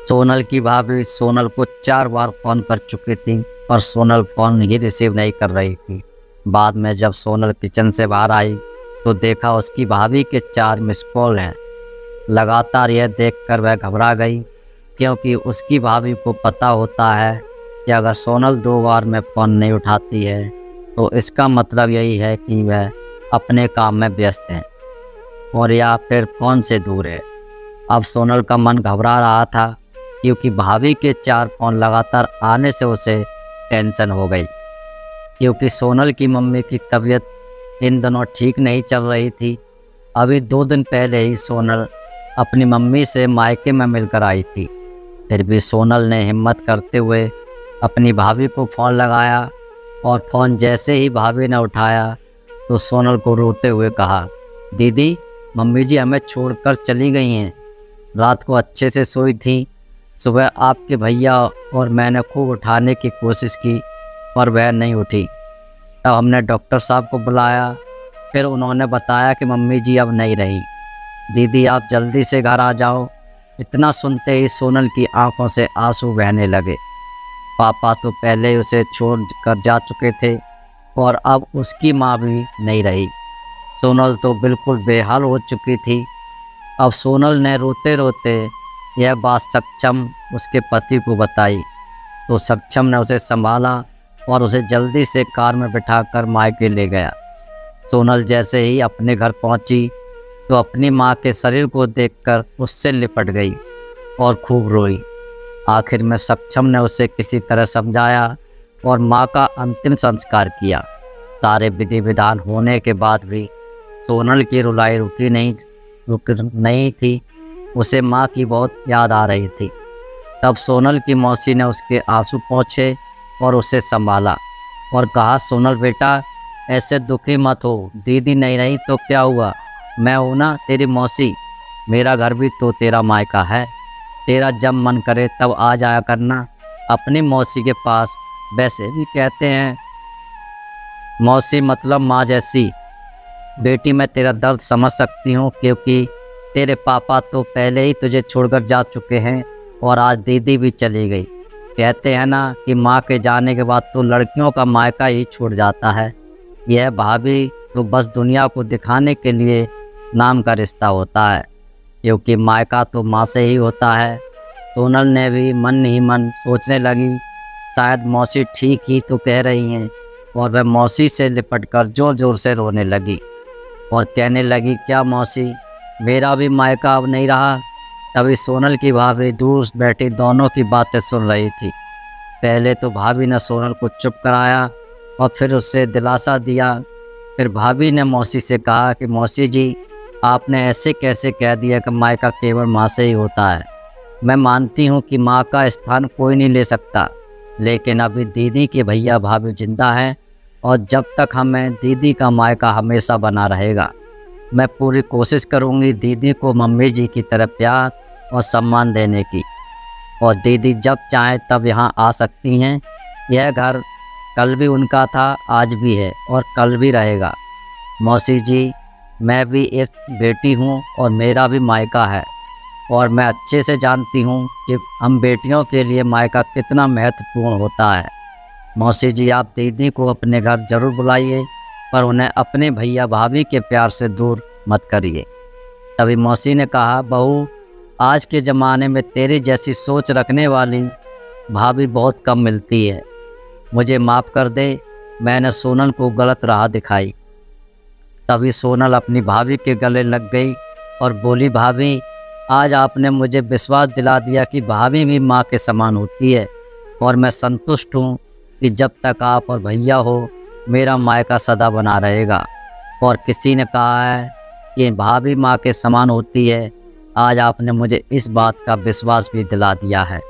सोनल की भाभी सोनल को 4 बार फ़ोन कर चुकी थी, पर सोनल फ़ोन ही रिसीव नहीं कर रही थी। बाद में जब सोनल किचन से बाहर आई तो देखा उसकी भाभी के 4 मिस कॉल हैं। लगातार यह देखकर वह घबरा गई, क्योंकि उसकी भाभी को पता होता है कि अगर सोनल 2 बार में फ़ोन नहीं उठाती है तो इसका मतलब यही है कि वह अपने काम में व्यस्त हैं और या फिर फ़ोन से दूर है। अब सोनल का मन घबरा रहा था, क्योंकि भाभी के 4 फ़ोन लगातार आने से उसे टेंशन हो गई, क्योंकि सोनल की मम्मी की तबीयत इन दिनों ठीक नहीं चल रही थी। अभी 2 दिन पहले ही सोनल अपनी मम्मी से मायके में मिलकर आई थी। फिर भी सोनल ने हिम्मत करते हुए अपनी भाभी को फ़ोन लगाया, और फ़ोन जैसे ही भाभी ने उठाया तो सोनल को रोते हुए कहा, दीदी, मम्मी जी हमें छोड़कर चली गई हैं। रात को अच्छे से सोई थी। सुबह आपके भैया और मैंने खूब उठाने की कोशिश की, पर वह नहीं उठी। तब हमने डॉक्टर साहब को बुलाया। फिर उन्होंने बताया कि मम्मी जी अब नहीं रही। दीदी, आप जल्दी से घर आ जाओ। इतना सुनते ही सोनल की आंखों से आंसू बहने लगे। पापा तो पहले ही उसे छोड़ कर जा चुके थे, और अब उसकी माँ भी नहीं रही। सोनल तो बिल्कुल बेहाल हो चुकी थी। अब सोनल ने रोते रोते यह बात सक्षम उसके पति को बताई, तो सक्षम ने उसे संभाला और उसे जल्दी से कार में बिठाकर मायके ले गया। सोनल जैसे ही अपने घर पहुंची तो अपनी माँ के शरीर को देखकर उससे लिपट गई और खूब रोई। आखिर में सक्षम ने उसे किसी तरह समझाया और माँ का अंतिम संस्कार किया। सारे विधि विधान होने के बाद भी सोनल की रुलाई रुक नहीं थी। उसे माँ की बहुत याद आ रही थी। तब सोनल की मौसी ने उसके आंसू पोंछे और उसे संभाला और कहा, सोनल बेटा, ऐसे दुखी मत हो। दीदी नहीं रही तो क्या हुआ, मैं हूँ ना, तेरी मौसी। मेरा घर भी तो तेरा मायका है। तेरा जब मन करे तब आ जाया करना अपनी मौसी के पास। वैसे भी कहते हैं मौसी मतलब माँ जैसी। बेटी, मैं तेरा दर्द समझ सकती हूँ, क्योंकि तेरे पापा तो पहले ही तुझे छोड़कर जा चुके हैं और आज दीदी भी चली गई। कहते हैं ना कि माँ के जाने के बाद तो लड़कियों का मायका ही छूट जाता है। यह भाभी तो बस दुनिया को दिखाने के लिए नाम का रिश्ता होता है, क्योंकि मायका तो माँ से ही होता है। सोनल ने भी मन ही मन सोचने लगी, शायद मौसी ठीक ही तो कह रही हैं, और वह मौसी से लिपटकर जोर जोर से रोने लगी और कहने लगी, क्या मौसी, मेरा भी मायका अब नहीं रहा। तभी सोनल की भाभी दूर बैठी दोनों की बातें सुन रही थी। पहले तो भाभी ने सोनल को चुप कराया और फिर उससे दिलासा दिया। फिर भाभी ने मौसी से कहा कि मौसी जी, आपने ऐसे कैसे कह दिया कि मायका केवल माँ से ही होता है। मैं मानती हूँ कि माँ का स्थान कोई नहीं ले सकता, लेकिन अभी दीदी के भैया भाभी जिंदा हैं, और जब तक हमें दीदी का मायका हमेशा बना रहेगा। मैं पूरी कोशिश करूँगी दीदी को मम्मी जी की तरह प्यार और सम्मान देने की, और दीदी जब चाहें तब यहाँ आ सकती हैं। यह घर कल भी उनका था, आज भी है और कल भी रहेगा। मौसी जी, मैं भी एक बेटी हूँ और मेरा भी मायका है, और मैं अच्छे से जानती हूँ कि हम बेटियों के लिए मायका कितना महत्वपूर्ण होता है। मौसी जी, आप दीदी को अपने घर ज़रूर बुलाइए, पर उन्हें अपने भैया भाभी के प्यार से दूर मत करिए। तभी मौसी ने कहा, बहू, आज के ज़माने में तेरी जैसी सोच रखने वाली भाभी बहुत कम मिलती है। मुझे माफ़ कर दे, मैंने सोनल को गलत राह दिखाई। तभी सोनल अपनी भाभी के गले लग गई और बोली, भाभी, आज आपने मुझे विश्वास दिला दिया कि भाभी भी माँ के समान होती है, और मैं संतुष्ट हूँ कि जब तक आप और भैया हो, मेरा मायका सदा बना रहेगा। और किसी ने कहा है कि भाभी माँ के समान होती है। आज आपने मुझे इस बात का विश्वास भी दिला दिया है।